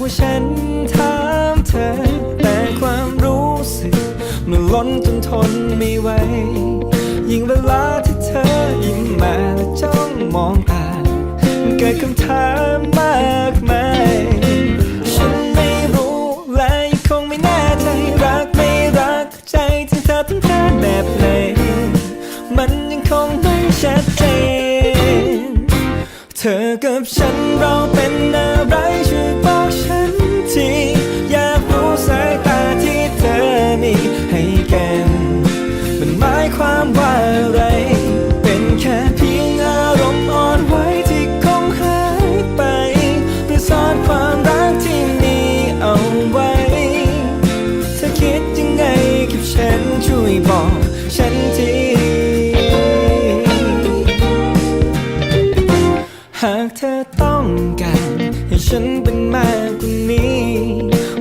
ว่าฉันถามเธอแต่ความรู้สึกมันล้นจนทนไม่ไหวยิ่งเวลาที่เธอยิ้มมาและจ้องมองตามันเกิดคำถามมากมายฉันไม่รู้และยังคงไม่แน่ใจรักไม่รักใจที่เธอต้องการแบบไหนมันยังคงไม่ชัดเจนเธอกับฉันเราเป็นอะไรช่วยบอกฉันทีอยากรู้สายตาที่เธอมีให้กันมันหมายความว่าอะไรเป็นแค่เพียงอารมณ์อ่อนไหวที่คงหายไปหรือซ่อนความรักที่มีเอาไว้เธอคิดยังไงกับฉันช่วยบอกฉันทีหากเธอต้องการให้ฉันเป็นมากกว่านี้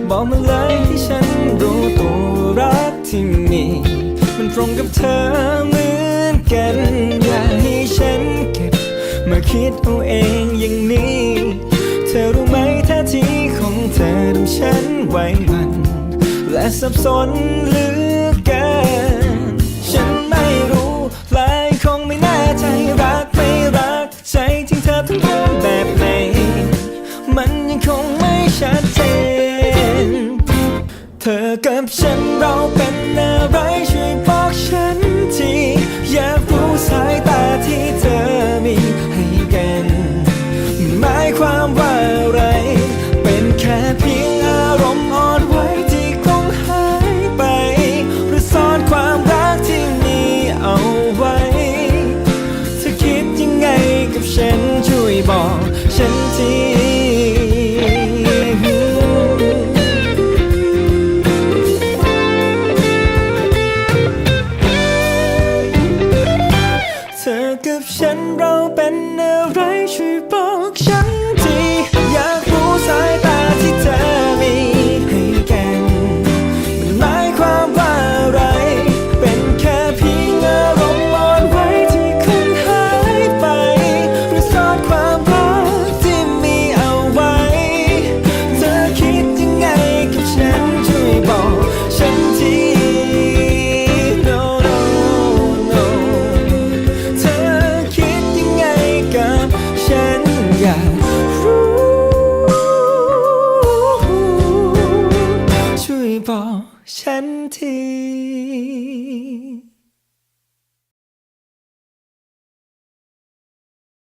บอกมาเลยให้ฉันรู้ตัวรักที่มีมันตรงกับเธอเหมือนกันอย่าให้ฉันเก็บมาคิดเอาเองอย่างนี้เธอรู้ไหมท่าทีของเธอทำฉันไว้มันและสับสนเหลือเกินฉันไม่รู้และคงไม่แน่ใจรักไม่รักใจที่เธอต้องการแบบไหนมันยังคงไม่ชัดเจนเธอกับฉันเราเป็นอะไรช่วยบอกฉันทีอยากรู้สายตาที่เธอมีให้กันมันหมายความว่าอะไรเป็นแค่เพียงอารมณ์อ่อนไหวที่คงหายไปหรือซ่อนความรักที่มีเอาไว้เธอคิดยังไงกับฉันช่วยบอกฉันทีเธอกับฉันเราเป็นอะไรช่วยบอกฉันทีอยากรู้สายตาที่เธอมีให้กันมันหมายความว่าอะไรเป็นแค่เพียงอารมณ์อ่อนไหวที่คงหายไปหรือซ่อนความรักที่มีเอาไว้เธอคิดยังไงกับฉันช่วยบอกฉันที No no no เธอคิดยังไงกับฉันอยากรู้ช่วยบอกฉันที